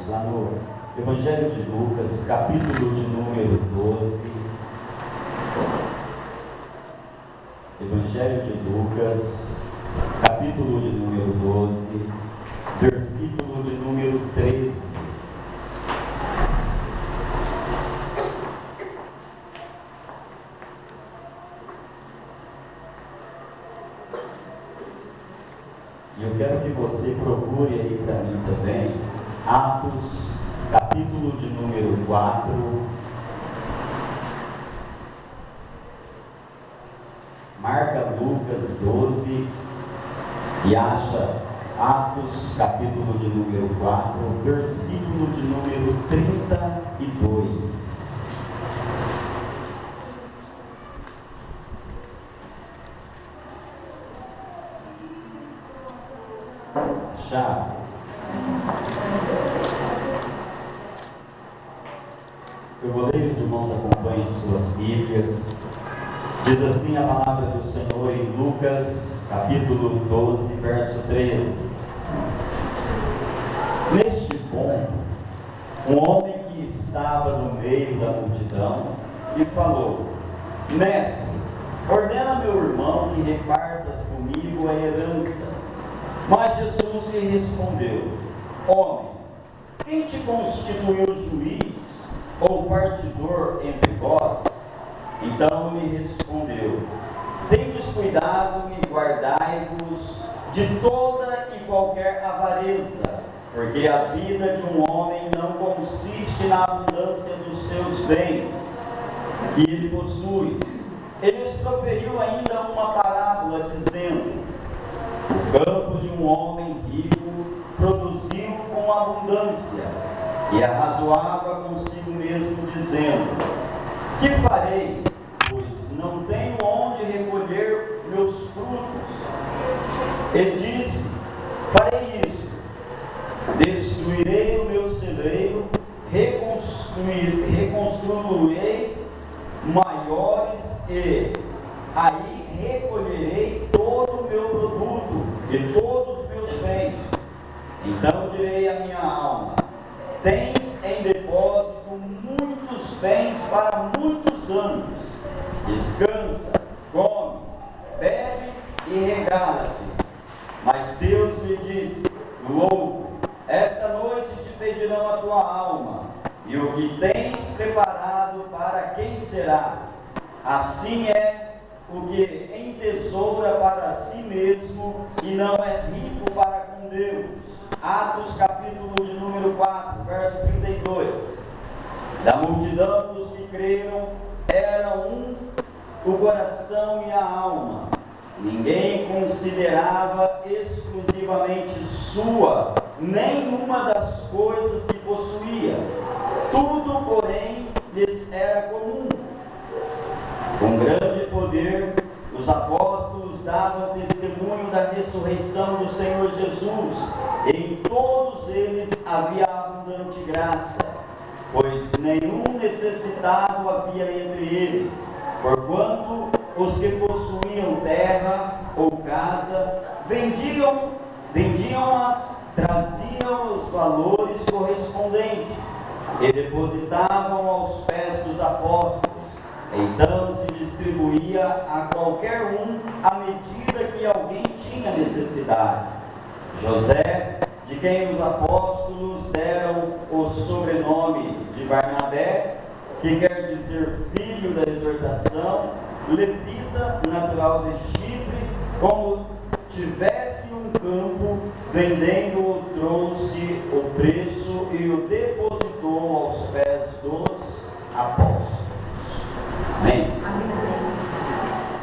Lá no Evangelho de Lucas, capítulo de número 12. Evangelho de Lucas, capítulo de número 12, versículo de número 13. E eu quero que você procure aí para mim também, Atos, capítulo de número 4, marca Lucas 12 e acha Atos, capítulo de número 4, versículo de número 32. Achar? Eu vou ler, os irmãos acompanhem suas Bíblias. Diz assim a palavra do Senhor em Lucas, capítulo 12, verso 13. Neste ponto, um homem que estava no meio da multidão lhe falou: Mestre, ordena meu irmão que repartas comigo a herança. Mas Jesus lhe respondeu: Homem, quem te constituiu juiz ou partidor entre vós? Então lhe respondeu: Tendes cuidado e guardai-vos de toda e qualquer avareza, porque a vida de um homem não consiste na abundância dos seus bens que ele possui. Ele lhes proferiu ainda uma parábola, dizendo: O campo de um homem rico produziu com abundância, e arrasou água consigo mesmo, dizendo: Que farei, pois não tenho onde recolher meus frutos? E disse: Farei isto: destruirei o meu celeiro, reconstruirei maiores, e aí recolherei todo o meu produto e todos os meus bens. Então direi à minha alma: Tens em depósito muitos bens para muitos anos. Descansa, come, bebe e regala-te. Mas Deus lhe disse: Louco, esta noite te pedirão a tua alma, e o que tens preparado para quem será? Assim é o que entesoura para si mesmo e não é rico para com Deus. Atos capítulo de número 4, verso 32. Da multidão dos que creram, eram um o coração e a alma. Ninguém considerava exclusivamente sua nenhuma das coisas que possuía. Tudo, porém, lhes era comum. Com grande poder, os apóstolos davam testemunho da ressurreição do Senhor Jesus. Em todos eles havia abundante graça, pois nenhum necessitado havia entre eles, porquanto os que possuíam terra ou casa vendiam-as, traziam os valores correspondentes e depositavam aos pés dos apóstolos. Então se distribuía a qualquer um à medida que alguém tinha necessidade. José, de quem os apóstolos deram o sobrenome de Barnabé, que quer dizer filho da exortação, levita, natural de Chipre, como tivesse um campo, vendendo-o, trouxe o preço e o depositou aos pés dos apóstolos. Amém?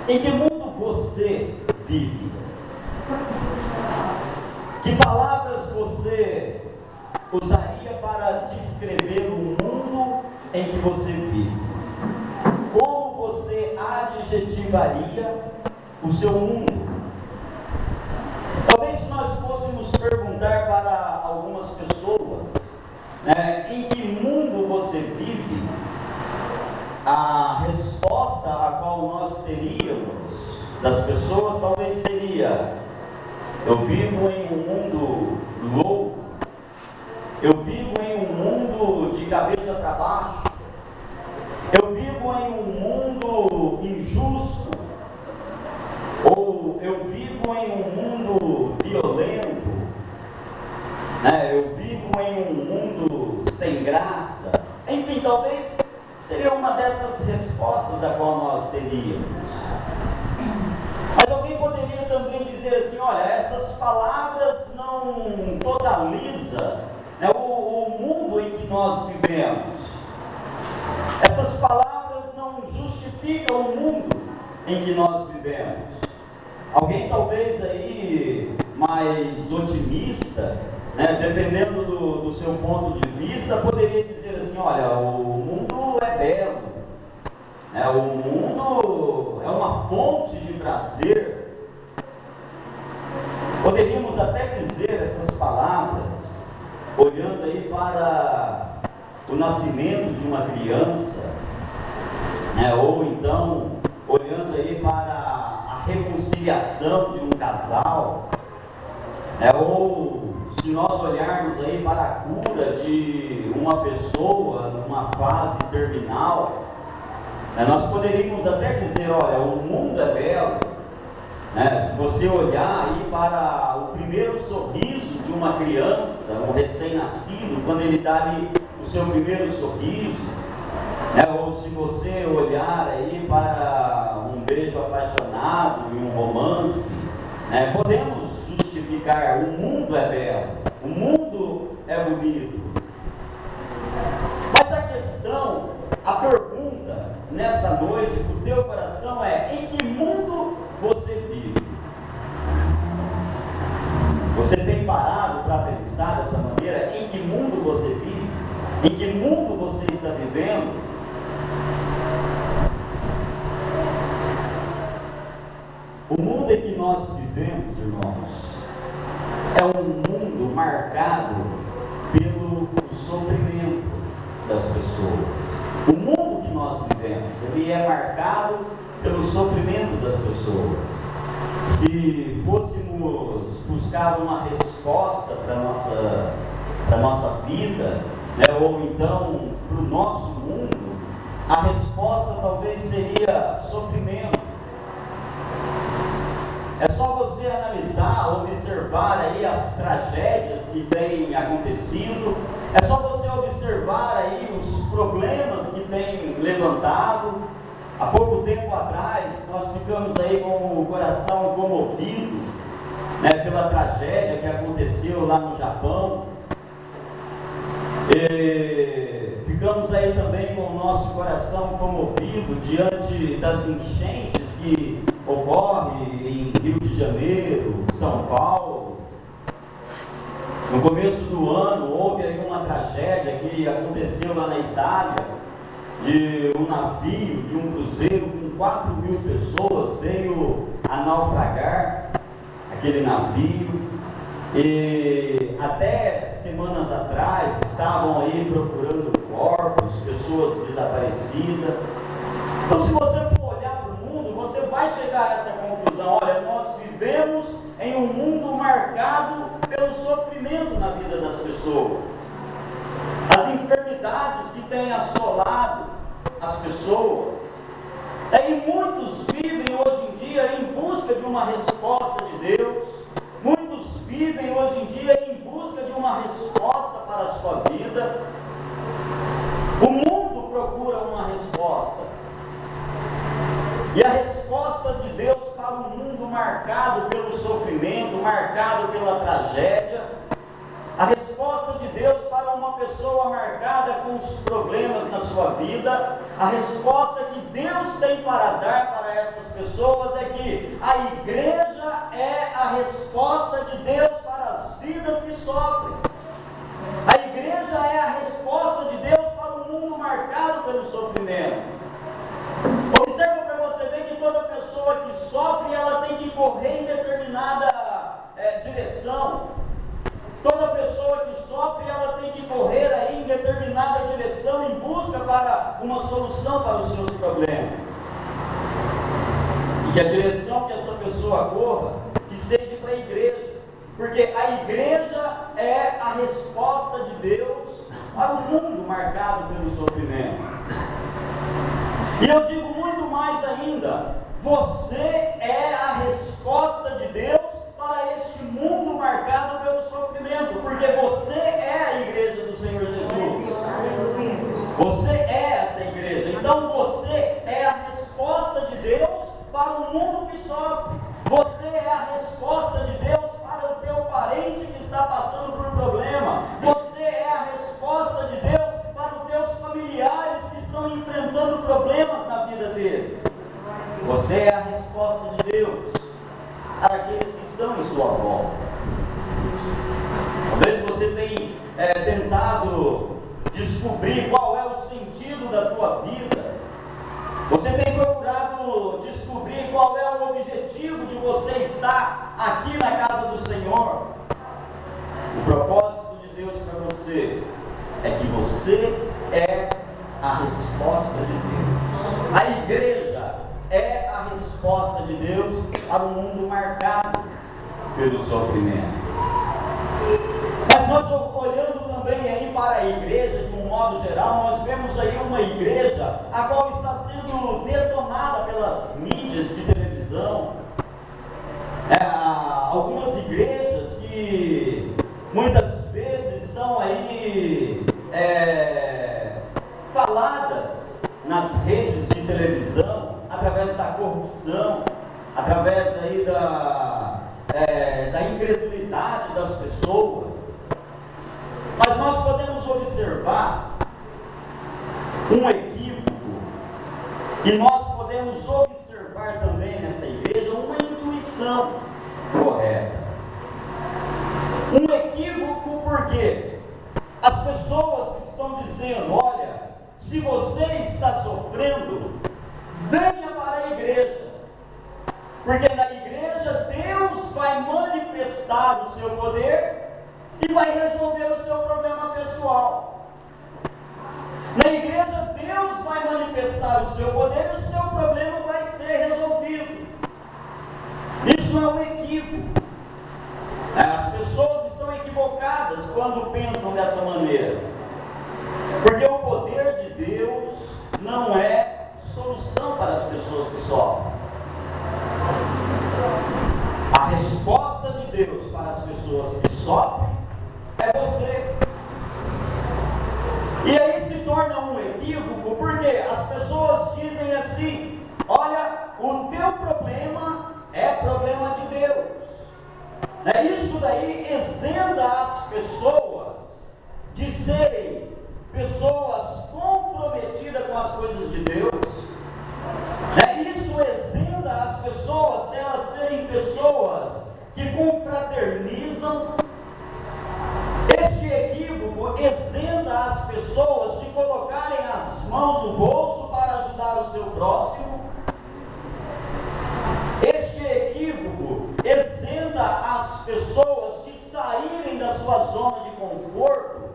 Em que mundo você vive? Que palavras você usaria para descrever o mundo em que você vive? Como você adjetivaria o seu mundo? Talvez se nós fôssemos perguntar para algumas pessoas, em que mundo você vive, a resposta a qual nós teríamos das pessoas talvez seria: eu vivo em um mundo louco, eu vivo em de cabeça para baixo. Eu vivo em um mundo injusto, ou eu vivo em um mundo violento, né? Eu vivo em um mundo sem graça. Enfim, talvez seria uma dessas respostas a qual nós teríamos. Mas alguém poderia também dizer assim: olha, essas palavras não totalizam, né, o mundo em que nós vivemos. Essas palavras não justificam o mundo em que nós vivemos. Alguém talvez aí mais otimista, né, dependendo do seu ponto de vista, poderia dizer assim: olha, o mundo é belo, né, o mundo é uma fonte de prazer. Poderíamos até dizer essas palavras olhando aí para o nascimento de uma criança, né, ou então olhando aí para a reconciliação de um casal, né, ou se nós olharmos aí para a cura de uma pessoa numa fase terminal, né, nós poderíamos até dizer: olha, o mundo é belo, né? Se você olhar aí para o primeiro sorriso de uma criança, um recém-nascido, quando ele dá ali o seu primeiro sorriso, né? Ou se você olhar aí para um beijo apaixonado e um romance, né? Podemos justificar: o mundo é belo, o mundo é bonito. Mas a questão, a pergunta nessa noite para o teu coração é: em que mundo você vive? Você tem parado para pensar dessa maneira? Em que mundo você vive? Em que mundo você está vivendo? O mundo em que nós vivemos, irmãos, é um mundo marcado pelo sofrimento das pessoas. O mundo que nós vivemos, ele é marcado pelo sofrimento das pessoas. Se fôssemos buscar uma resposta para a nossa vida, né, ou então para o nosso mundo, a resposta talvez seria sofrimento. É só você analisar, observar aí as tragédias que têm acontecido, é só você observar aí os problemas que têm levantado. Há pouco tempo atrás, nós ficamos aí com o coração comovido, né, pela tragédia que aconteceu lá no Japão. E ficamos aí também com o nosso coração comovido diante das enchentes que ocorrem em Rio de Janeiro, São Paulo. No começo do ano, houve aí uma tragédia que aconteceu lá na Itália, de um navio, de um cruzeiro com 4.000 pessoas, veio a naufragar aquele navio, e até semanas atrás estavam aí procurando corpos, pessoas desaparecidas. Então, se você for olhar para o mundo, você vai chegar a essa conclusão: olha, nós vivemos em um mundo marcado pelo sofrimento na vida das pessoas. As enfermidades que têm assolado as pessoas. E muitos vivem hoje em dia em busca de uma resposta de Deus. Muitos vivem hoje em dia em busca de uma resposta para a sua vida. O mundo procura uma resposta. E a resposta de Deus para um mundo marcado pelo sofrimento, marcado pela tragédia, a resposta de Deus para uma pessoa marcada com os problemas na sua vida, a resposta que Deus tem para dar para essas pessoas é que a igreja é a resposta de Deus para as vidas que sofrem. A igreja é a resposta de Deus para um mundo marcado pelo sofrimento. Observa para você ver que toda pessoa que sofre, ela tem que correr em determinada direção. Toda pessoa que sofre, ela tem que correr aí em determinada direção em busca para uma solução para os seus problemas. E que a direção que essa pessoa corra, que seja para a igreja. Porque a igreja é a resposta de Deus para o mundo marcado pelo sofrimento. E eu digo muito mais ainda: você é a resposta de Deus para este mundo marcado pelo sofrimento, porque você é a igreja do Senhor Jesus. Você é essa igreja. Então você é a resposta de Deus para o mundo que sofre. Você é a resposta de Deus para o teu parente que está passando por problema. Você é a resposta de Deus para os teus familiares que estão enfrentando problemas na vida deles. Você é a resposta de Deus para aqueles que estão em sua volta. Talvez você tenha tentado descobrir qual é o sentido da tua vida. Você tem procurado descobrir qual é o objetivo de você estar aqui na casa do Senhor. O propósito de Deus para você é que você é a resposta de Deus. A igreja é a resposta de Deus para um mundo marcado pelo sofrimento. Mas nós, olhando também aí para a igreja de um modo geral, nós vemos aí uma igreja a qual está sendo detonada pelas mídias de televisão. Algumas igrejas que muitas vezes são aí faladas nas redes de televisão através da corrupção, através aí da incredulidade das pessoas. Mas nós podemos observar um equívoco, e nós podemos observar também nessa igreja uma intuição correta. Um equívoco porque as pessoas estão dizendo: olha, se você está sofrendo, venha para a igreja, porque na igreja Deus vai manifestar o seu poder e vai resolver o seu problema pessoal. Na igreja Deus vai manifestar o seu poder e o seu problema vai ser resolvido. Isso é um equívoco. As pessoas estão equivocadas quando pensam dessa maneira, porque o poder de Deus não é solução para as pessoas que sofrem. A resposta de Deus para as pessoas que sofrem é você. E aí se torna um equívoco, porque as pessoas dizem assim: olha, o teu problema é problema de Deus. Isso daí isenta as pessoas de serem pessoas comprometidas com as coisas de Deus. Isso isenta as pessoas delas serem pessoas que confraternizam. Este equívoco isenta as pessoas de colocarem as mãos no bolso para ajudar o seu próximo. Este equívoco isenta as pessoas de saírem da sua zona de conforto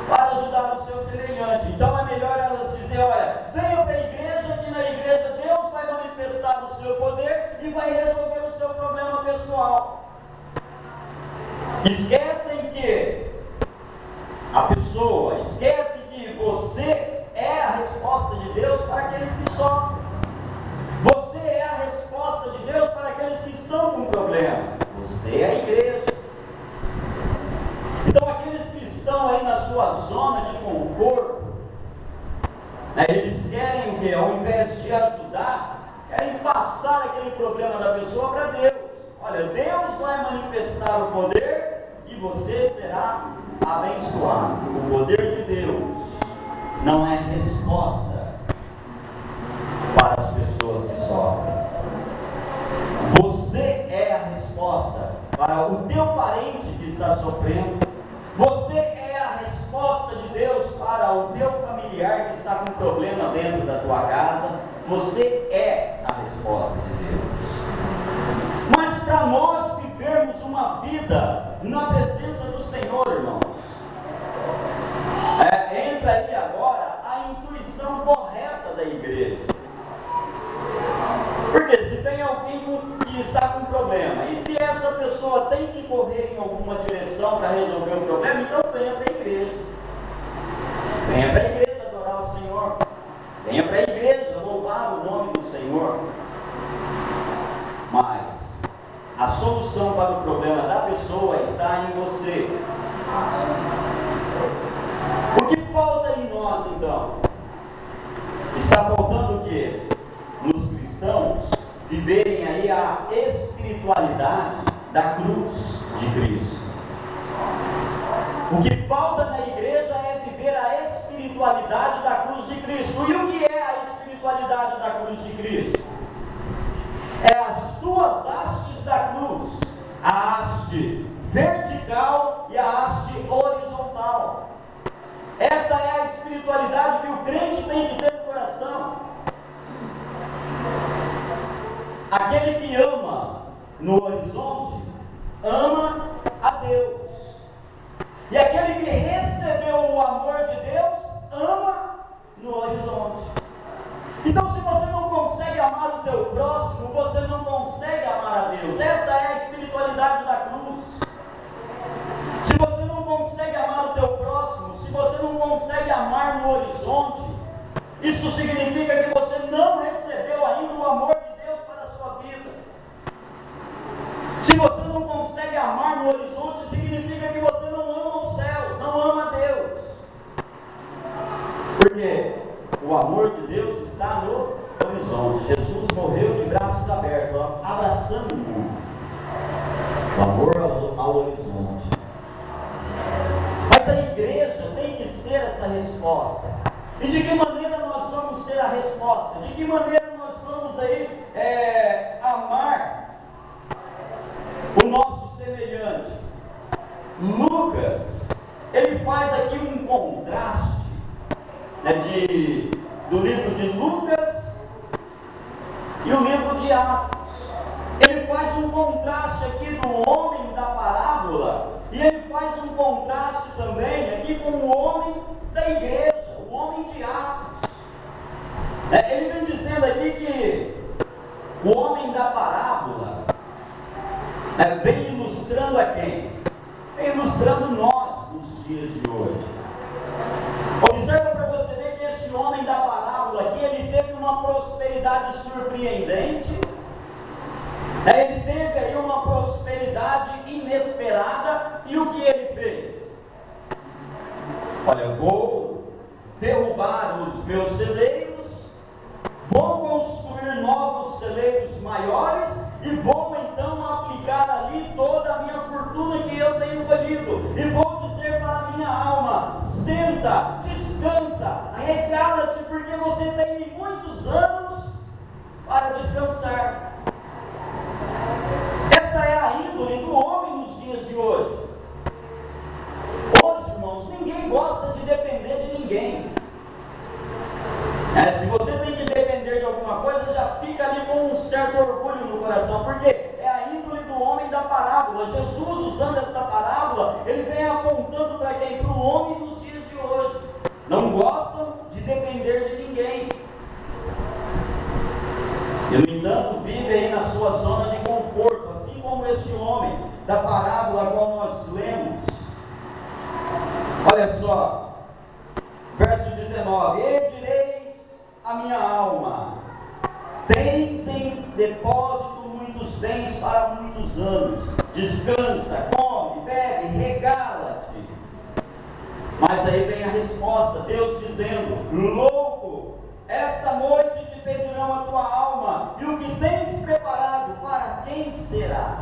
para ajudar o seu semelhante. Então é melhor elas dizerem: olha, venha para a igreja, que na igreja Deus vai manifestar o seu poder e vai resolver o seu problema pessoal. Esquecem que a pessoa, esquece que você é a resposta de Deus para aqueles que sofrem. Você é a resposta de Deus para aqueles que estão com problema. Você é a igreja. Então aqueles que estão aí na sua zona de conforto, eles querem o quê? Ao invés de ajudar, querem passar aquele problema da pessoa para Deus. Olha, Deus vai manifestar o poder e você será abençoado. O poder de Deus não é resposta para as pessoas que sofrem. Você é a resposta para o teu parente que está sofrendo. Você é a resposta de Deus para o teu familiar que está com problema dentro da tua casa. Você é a resposta de Deus. Mas para nós vivermos uma vida na presença do Senhor, irmãos, entra aí agora a intuição correta da igreja. Porque se tem alguém que está com problema, e se essa pessoa tem que correr em alguma direção para resolver o problema, então venha para a igreja. O que falta em nós então? Está faltando o quê? Nos cristãos viverem aí a espiritualidade da cruz de Cristo. O que falta na igreja é viver a espiritualidade da cruz de Cristo. E o que é a espiritualidade da cruz de Cristo? É as duas hastes da cruz, a haste vertical e a haste horizontal. Essa é a espiritualidade que o crente tem que ter no coração. Aquele que ama no horizonte, ama a Deus. E aquele que recebeu o amor de Deus, ama no horizonte. Então, se você não consegue amar o teu próximo, você não consegue amar a Deus. Esta é a espiritualidade da cruz. Se você não consegue amar o teu próximo, se você não consegue amar no horizonte, isso significa que você não recebeu ainda o amor de Deus para a sua vida. Se você não consegue amar no horizonte, significa que você não ama os céus, não ama Deus. Porque o amor de Deus está no horizonte. Jesus morreu de braços abertos, abraçando o mundo. O amor ao horizonte. Mas a igreja tem que ser essa resposta. E de que maneira nós vamos ser a resposta? De que maneira nós vamos aí amar o nosso semelhante? Lucas, ele faz aqui um contraste, né, do livro de Lucas e o livro de Atos. Ele faz um contraste aqui do homem da parábola e ele faz um contraste também aqui com o homem da igreja, o homem de Atos. Ele vem dizendo aqui que o homem da parábola vem ilustrando a quem? Vem ilustrando nós nos dias de hoje. Observa para você ver que este homem da parábola aqui, ele teve uma prosperidade surpreendente. Ele teve aí uma prosperidade inesperada. E o que ele fez? Olha, vou derrubar os meus celeiros, vou construir novos celeiros maiores e vou então aplicar ali toda a minha fortuna que eu tenho colhido. E vou dizer para a minha alma: senta, descansa, regala-te, porque você tem muitos anos para descansar. Esta é a índole do homem nos dias de hoje. Hoje, irmãos, ninguém gosta de depender de ninguém. Se você tem que depender de alguma coisa, já fica ali com um certo orgulho no coração, porque é a índole do homem da parábola. Jesus, usando esta parábola, ele vem apontando para quem? Para o homem nos dias de hoje. Não gostam de depender de ninguém. E, no entanto, vive aí na sua zona de conforto, assim como este homem da parábola a qual nós lemos. Olha só, verso 19: E direis a minha alma: tens em depósito muitos bens para muitos anos, descansa, come, bebe, regala-te. Mas aí vem a resposta, Deus dizendo: louco, esta noite te pedirão a tua alma, e o que tens preparado, para quem será?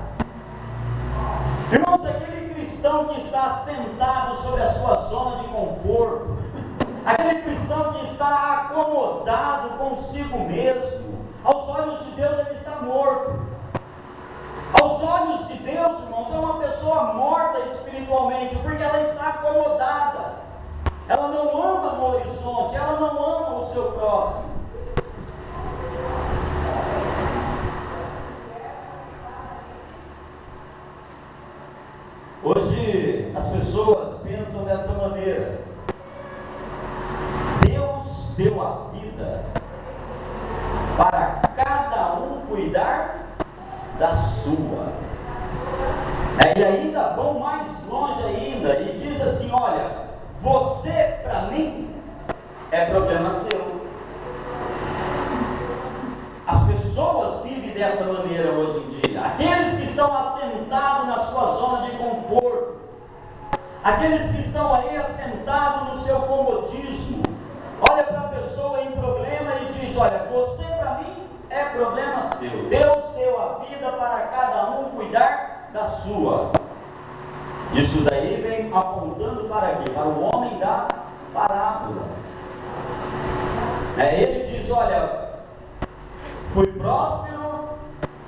Irmãos, aquele cristão que está assentado sobre a sua zona de conforto, aquele cristão que está acomodado consigo mesmo, aos olhos de Deus ele está morto. Aos olhos de Deus, irmãos, é uma pessoa morta espiritualmente, porque ela está acomodada. Ela não ama no horizonte, ela não ama o seu próximo. Hoje as pessoas pensam desta maneira: Deus deu a vida para cada um cuidar da sua. E ainda vão mais longe ainda e diz assim: olha, você para mim é problema seu. As pessoas vivem dessa maneira hoje em dia. Aqueles que estão assentados na sua zona de conforto, aqueles que estão aí assentados no seu parábola. Ele diz: olha, fui próspero,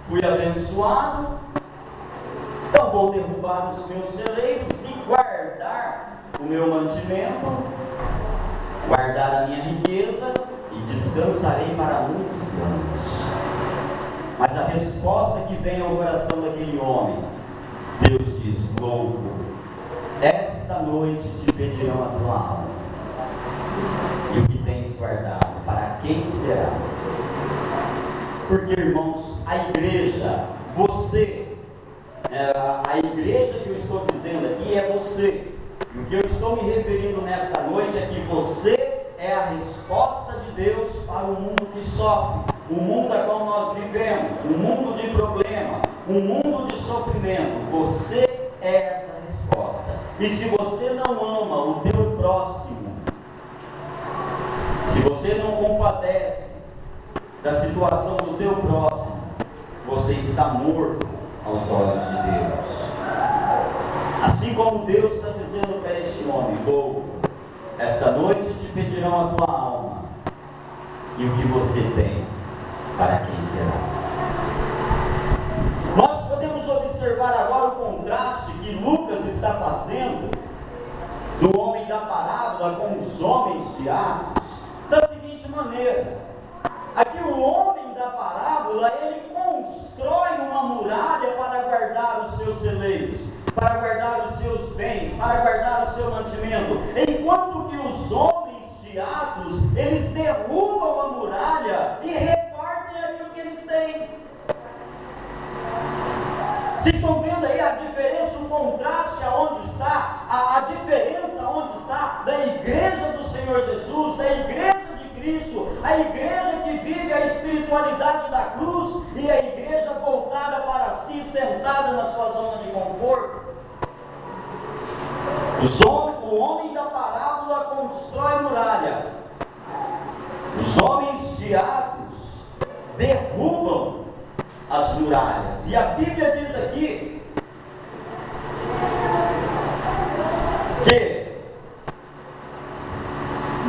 fui abençoado, então vou derrubar os meus celeiros e guardar o meu mantimento, guardar a minha riqueza e descansarei para muitos anos. Mas a resposta que vem ao coração daquele homem, Deus diz: louco, esta noite te pedirão a tua alma, e o que tens guardado, para quem será? Porque, irmãos, a igreja, você, a igreja que eu estou dizendo aqui é você. E o que eu estou me referindo nesta noite é que você é a resposta de Deus para o mundo que sofre, o mundo a qual nós vivemos, um mundo de problema, um mundo de sofrimento. Você é essa resposta. E se você não ama o teu próximo, se você não compadece da situação do teu próximo, você está morto aos olhos de Deus. Assim como Deus está dizendo para este homem: louco, esta noite te pedirão a tua alma, e o que você tem, para quem será? Nós podemos observar agora o contraste que Lucas está fazendo do homem da parábola com os homens de Atos, da seguinte maneira: aqui o homem da parábola, ele constrói uma muralha para guardar os seus celeiros, para guardar os seus bens, para guardar o seu mantimento, enquanto que os homens de Atos, eles derrubam a muralha e repartem aquilo que eles têm. Vocês estão vendo aí a diferença, o contraste aonde está, a diferença onde está da igreja do Senhor Jesus, da igreja de Cristo, a igreja que vive a espiritualidade da cruz e a igreja voltada para si, sentada na sua zona de conforto. O homem da parábola constrói muralha, os homens de Atos derrubam as muralhas. E a Bíblia diz aqui que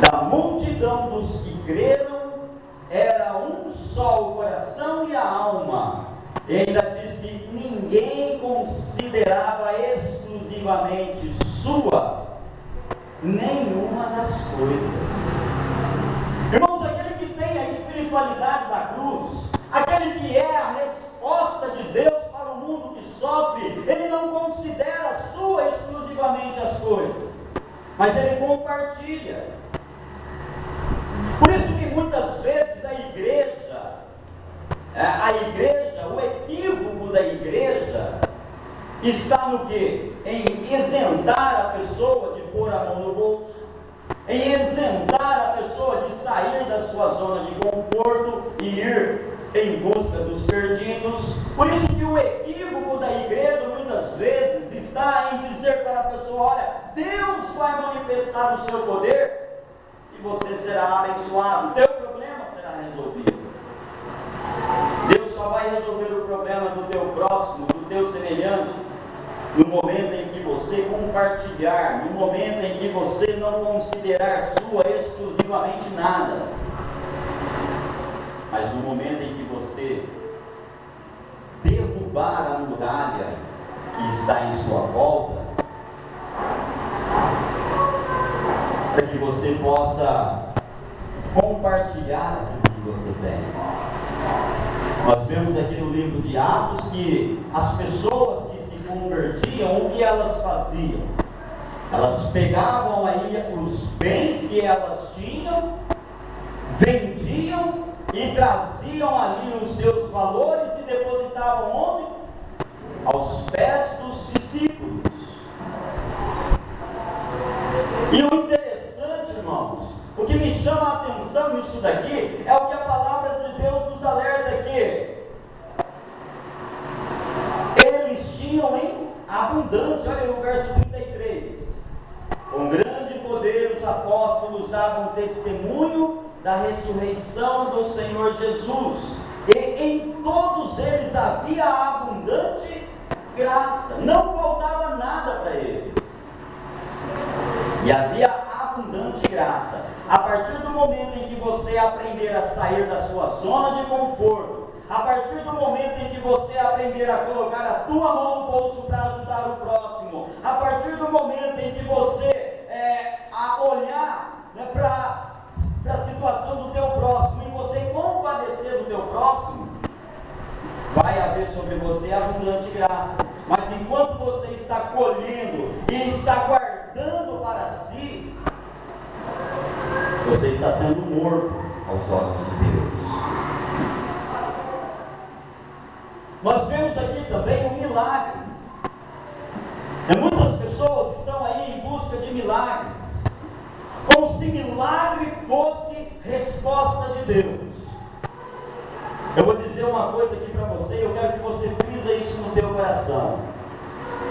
da multidão dos que creram era um só o coração e a alma. E ainda diz que ninguém considerava exclusivamente sua nenhuma das coisas. Irmãos, aquele que tem a espiritualidade da cruz, aquele que é a resposta de Deus para o mundo que sofre, ele não considera sua exclusivamente as coisas, mas ele compartilha. Por isso que muitas vezes a igreja, o equívoco da igreja está no quê? Em isentar a pessoa de pôr a mão no bolso, em isentar a pessoa de sair da sua zona de conforto e ir em busca dos perdidos. Por isso que o equívoco da igreja muitas vezes está em dizer para a pessoa: olha, Deus vai manifestar o seu poder e você será abençoado, o teu problema será resolvido. Deus só vai resolver o problema do teu próximo, do teu semelhante, no momento em que você compartilhar, no momento em que você não considerar sua exclusivamente nada, mas no momento em que você derrubar a muralha que está em sua volta, para que você possa compartilhar aquilo que você tem. Nós vemos aqui no livro de Atos que as pessoas que se convertiam, o que elas faziam? Elas pegavam aí os bens que elas tinham, vendiam e traziam ali os seus valores e depositavam onde? Aos pés dos discípulos. E o interessante, irmãos, o que me chama a atenção nisso daqui é o que a palavra de Deus nos alerta aqui. Eles tinham em abundância, olha no verso 33. Com grande poder os apóstolos davam testemunho da ressurreição do Senhor Jesus, e em todos eles havia abundante graça, não faltava nada para eles, e havia abundante abundante graça. A partir do momento em que você aprender a sair da sua zona de conforto, a partir do momento em que você aprender a colocar a tua mão no bolso para ajudar o próximo, a partir do momento em que você a olhar, né, para a situação do teu próximo e você compadecer do teu próximo, vai haver sobre você abundante graça. Mas enquanto você está colhendo e está guardando para si, você está sendo morto aos olhos de Deus. Nós vemos aqui também um milagre. Muitas pessoas estão aí em busca de milagres, como se milagre fosse resposta de Deus. Eu vou dizer uma coisa aqui para você, eu quero que você frisa isso no teu coração.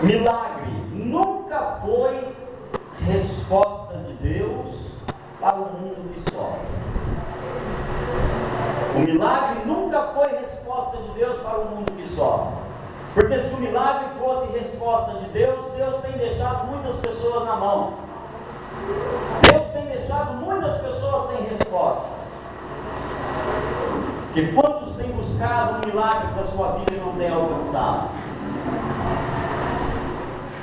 Milagre nunca foi resposta de Deus para o mundo que sofre. O milagre nunca foi resposta de Deus para o mundo que sofre. Porque se o milagre fosse resposta de Deus, Deus tem deixado muitas pessoas na mão. Deus tem deixado muitas pessoas sem resposta. Porque quantos têm buscado um milagre para a sua vida e não têm alcançado?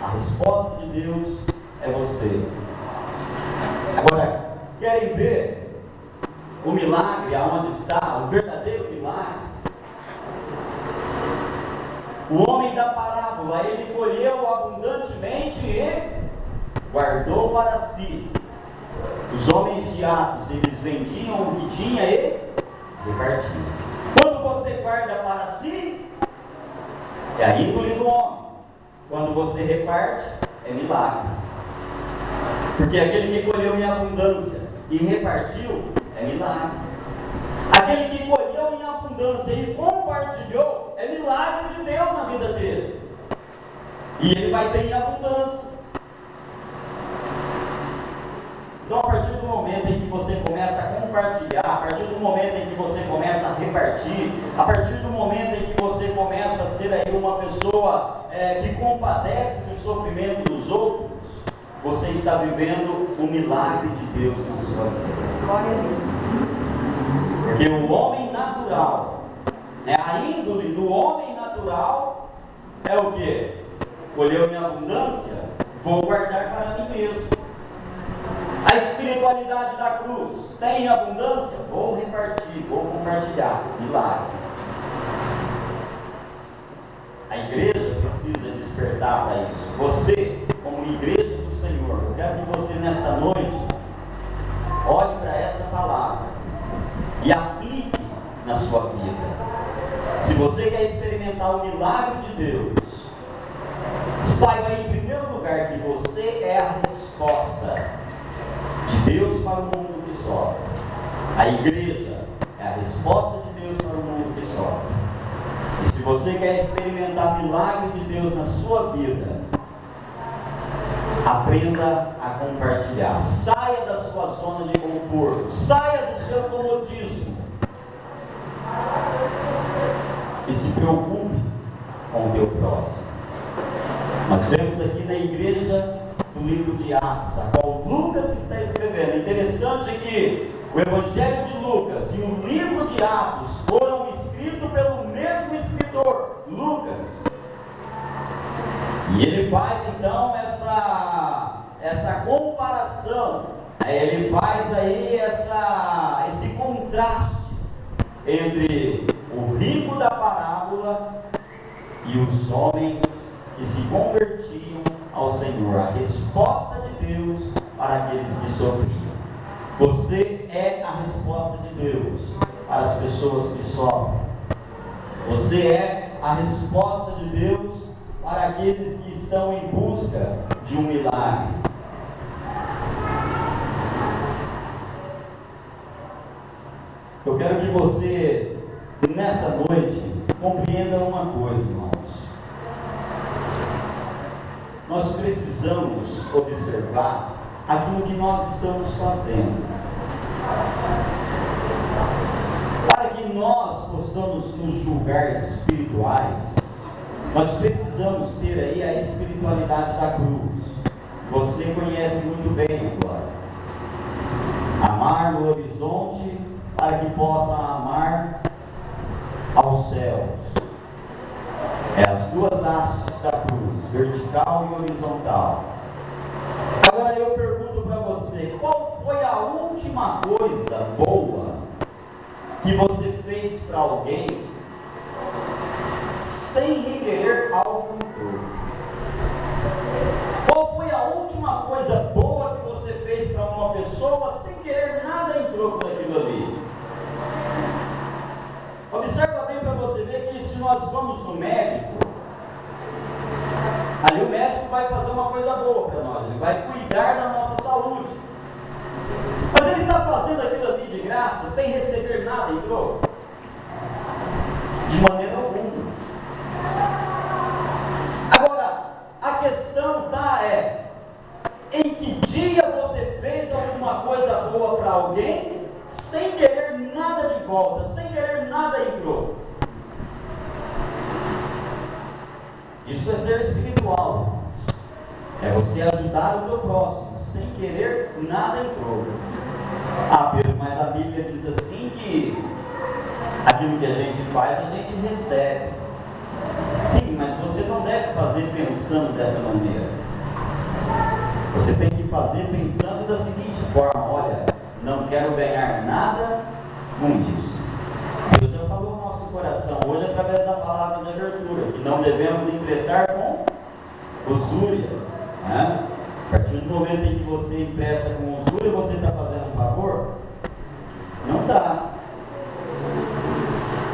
A resposta de Deus é você. Agora, querem ver o milagre aonde está, o verdadeiro milagre? O homem da parábola, ele colheu abundantemente e guardou para si. Os homens de Atos, eles vendiam o que tinha e repartiam. Quando você guarda para si, é a índole do homem. Quando você reparte, é milagre. Porque aquele que colheu em abundância e repartiu, é milagre. Aquele que colheu em abundância e compartilhou, é milagre de Deus na vida dele. E ele vai ter em abundância. Então, a partir do momento em que você começa a compartilhar, a partir do momento em que você começa a repartir, a partir do momento em que você começa a ser aí uma pessoa que compadece do sofrimento dos outros, você está vivendo o milagre de Deus na sua vida. Glória a Deus. Porque o homem natural, a índole do homem natural é o que? Colheu em abundância, vou guardar para mim mesmo. A espiritualidade da cruz tem abundância, vou repartir, vou compartilhar. Milagre. A igreja precisa despertar para isso. Você, como igreja do Senhor, eu quero que você nesta noite olhe para esta palavra e aplique na sua vida. Se você quer experimentar o milagre de Deus, saiba em primeiro lugar que você é a resposta de Deus para o mundo que sofre. A igreja é a resposta de Deus para o mundo que sofre. E se você quer experimentar o milagre de Deus na sua vida, aprenda a compartilhar. Saia da sua zona de conforto, saia do seu comodismo e se preocupe com o teu próximo. Nós vemos aqui na igreja do livro de Atos, a qual Lucas está escrevendo. Interessante que o Evangelho de Lucas e o livro de Atos foram escritos pelo mesmo escritor, Lucas. E ele faz então essa comparação, ele faz aí esse contraste entre o rico da parábola e os homens que se convertiam ao Senhor, a resposta de Deus para aqueles que sofriam. Você é a resposta de Deus para as pessoas que sofrem. Você é a resposta de Deus para aqueles que estão em busca de um milagre. Eu quero que você, nessa noite, compreenda uma coisa, irmãos. Nós precisamos observar aquilo que nós estamos fazendo, para que nós possamos nos julgar espirituais. Nós precisamos ter aí a espiritualidade da cruz. Você conhece muito bem agora. mar no horizonte, para que possa amar aos céus. É as duas hastes da cruz, vertical e horizontal. Agora eu pergunto para você, qual foi a última coisa boa que você fez para alguém sem requerer algo em troco? Qual foi a última coisa boa que você fez para uma pessoa sem querer nada em troco daquilo ali? Observa bem para você ver que se nós vamos no médico, ali o médico vai fazer uma coisa boa para nós, ele vai cuidar da nossa saúde. Mas ele está fazendo aquilo ali de graça, sem receber nada em troco? De maneira alguma. Agora, a questão em que dia você fez alguma coisa boa para alguém, sem querer nada de volta, sem querer nada em troco? Isso é ser espiritual. É você ajudar o teu próximo, sem querer nada em troco. Ah, Pedro, mas a Bíblia diz assim que aquilo que a gente faz, a gente recebe. Sim, mas você não deve fazer pensando dessa maneira. Você tem que fazer pensando da seguinte forma: olha, não quero ganhar nada com isso. Deus já falou no nosso coração hoje através da palavra de abertura, que não devemos emprestar com usúria, né? A partir do momento em que você empresta com usúria, você está fazendo um favor? Não está.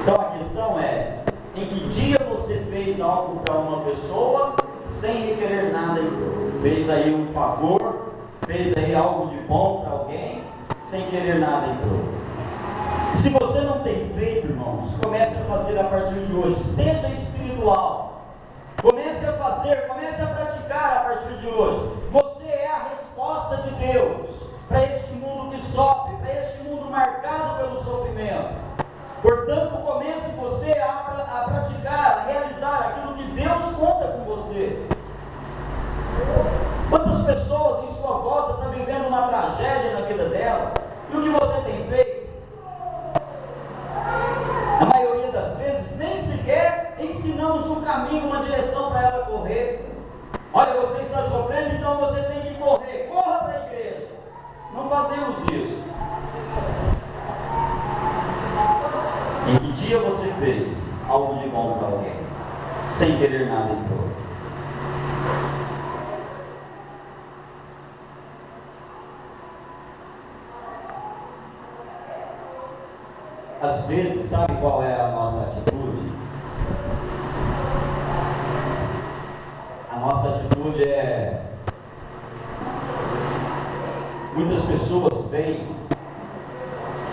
Então a questão é, em que dia você fez algo para uma pessoa sem requerer nada em troco? Fez aí um favor, fez aí algo de bom para alguém, sem querer nada em troco. Se você não tem feito, irmãos, comece a fazer a partir de hoje. Seja espiritual. Comece a fazer, comece a praticar a partir de hoje. Você é a resposta de Deus para este mundo que sofre, para este mundo marcado pelo sofrimento. Portanto, comece você a praticar, a realizar aquilo que Deus conta com você. Quantas pessoas em sua volta estão vivendo uma tragédia na vida delas? E o que você tem feito? A maioria das vezes nem sequer ensinamos um caminho, uma direção para ela correr. Olha, você está sofrendo, então você tem que correr. Corra para a igreja. Não fazemos isso. Em que dia você fez algo de bom para alguém, sem querer nada em troco? Às vezes, sabe qual é a nossa atitude? A nossa atitude é... Muitas pessoas vêm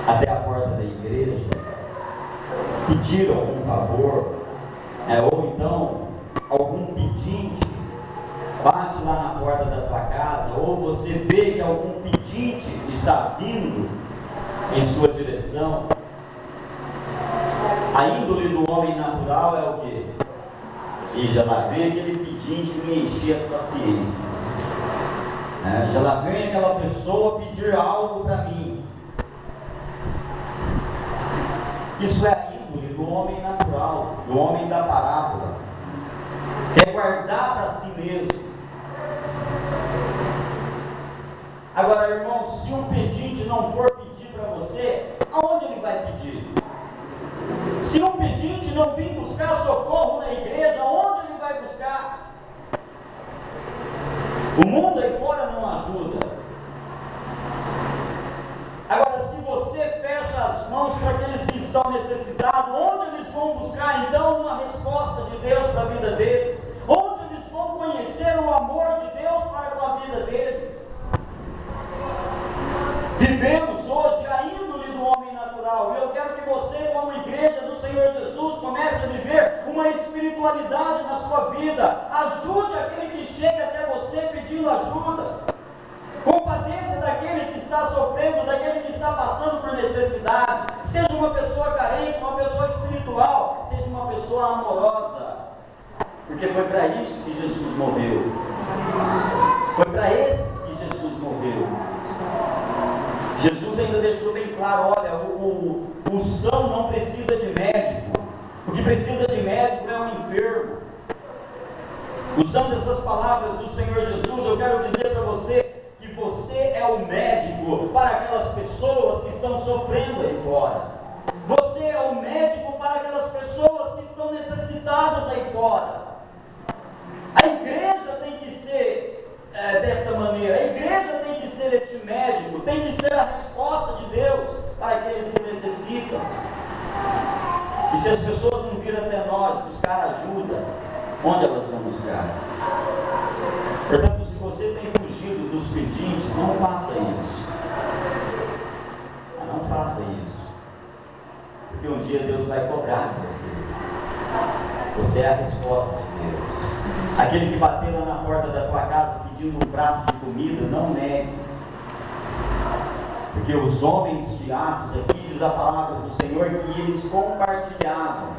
até a porta da igreja, pediram algum favor, ou então algum pedinte bate lá na porta da tua casa, ou você vê que algum pedinte está vindo em sua direção. A índole do homem natural é o quê? E já lá vem aquele pedinte me encher as paciências. Já lá vem aquela pessoa pedir algo para mim. Isso é a índole do homem natural, do homem da parábola. É guardar para si mesmo. Agora, irmão, se um pedinte não for pedir para você, aonde ele vai pedir? Se um pedinte não vir buscar socorro na igreja, onde ele vai buscar? O mundo aí fora não ajuda. Agora, se você fecha as mãos para aqueles que estão necessitados, onde eles vão buscar então uma resposta de Deus para a vida deles? Onde eles vão conhecer o amor de Deus para com a vida deles? Vivemos hoje a índole do homem natural, e eu quero que você, como igreja do Senhor Jesus, comece a viver uma espiritualidade na sua vida. Ajude aquele que chega até você pedindo ajuda. Compadeça daquele que está sofrendo, daquele que está passando por necessidade. Seja uma pessoa carente, uma pessoa espiritual, seja uma pessoa amorosa, porque foi para isso que Jesus morreu. Foi para esses que Jesus morreu. Jesus ainda deixou bem claro, olha, o são não precisa de médico, o que precisa de médico é um enfermo. Usando essas palavras do Senhor Jesus, eu quero dizer para você que você é o médico para aquelas pessoas que estão sofrendo aí fora. Você é o médico para aquelas pessoas que estão necessitadas aí fora. A igreja tem que ser desta maneira. A igreja tem que ser este médico, tem que ser a resposta de Deus para aqueles que necessitam. E se as pessoas não virem até nós buscar ajuda, onde elas vão buscar? Portanto, se você tem fugido dos pedintes, não faça isso. Não faça isso. Porque um dia Deus vai cobrar de você. Você é a resposta de Deus. Aquele que bater lá na porta da tua casa pedindo um prato de comida, não negue. Porque os homens de Atos aqui, diz a palavra do Senhor, que eles compartilhavam.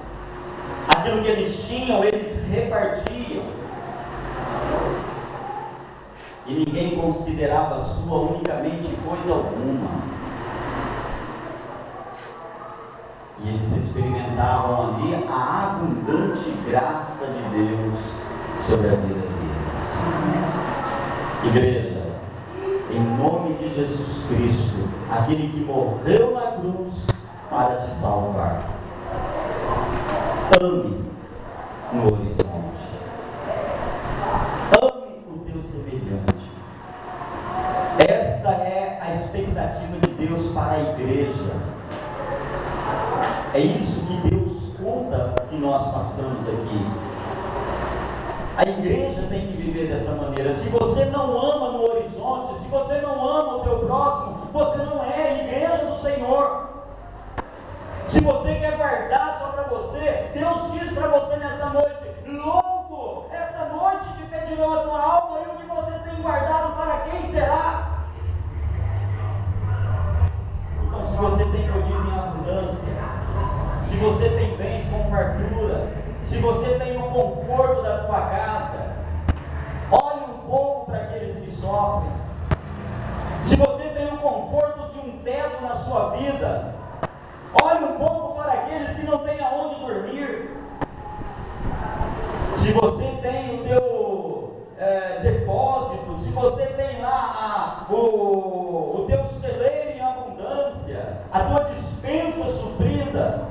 Aquilo que eles tinham, eles repartiam. E ninguém considerava sua unicamente coisa alguma. E eles experimentavam ali a abundante graça de Deus sobre a vida deles. Igreja, em nome de Jesus Cristo, aquele que morreu na cruz para te salvar, ame no horizonte, ame o teu semelhante. Esta é a expectativa de Deus para a igreja. É isso que Deus conta que nós passamos aqui. A igreja tem que viver dessa maneira. Se você não ama no horizonte, se você não ama o teu próximo, você não é a igreja do Senhor. Se você quer guardar só para você, Deus diz para você nesta noite: louco, esta noite te pedirão a tua alma, e o que você tem guardado para quem será? Então, se você tem colhido em abundância, se você tem bens com fartura, se você tem o conforto da tua casa, olhe um pouco para aqueles que sofrem. Se você tem o conforto de um teto na sua vida, olhe um pouco para aqueles que não têm aonde dormir. Se você tem o teu depósito, se você tem lá o teu celeiro em abundância, a tua dispensa suprida,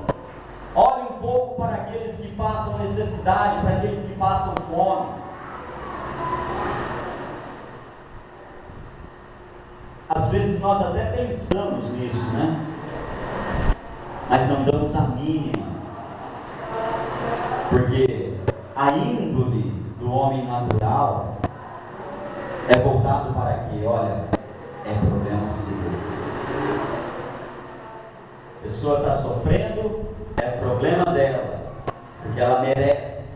olhe um pouco para aqueles que passam necessidade, para aqueles que passam fome. Às vezes nós até pensamos nisso, né? Mas não damos a mínima, porque a índole do homem natural é voltado para quê? Olha, é problema seu. A pessoa está sofrendo, é problema dela, porque ela merece.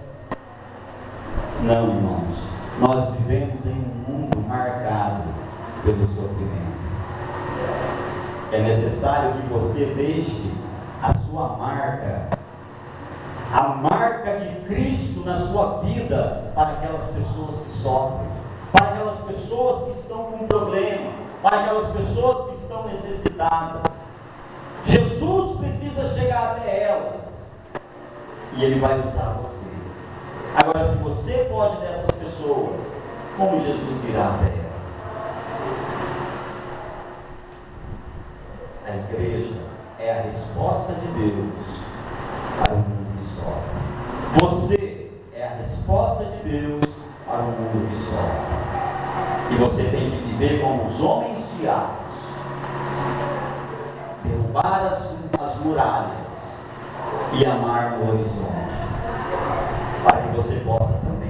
Não, irmãos, nós vivemos em um mundo marcado pelo sofrimento. É necessário que você deixe a sua marca, a marca de Cristo na sua vida, para aquelas pessoas que sofrem, para aquelas pessoas que estão com problema, para aquelas pessoas que estão necessitadas. Jesus precisa chegar até elas, e Ele vai usar você. Agora, se você foge dessas pessoas, como Jesus irá até elas? A igreja é a resposta de Deus para o mundo que sofre. Você é a resposta de Deus para o mundo que sofre. E você tem que viver como os homens de Atos, derrubar as muralhas e amar no horizonte, para que você possa também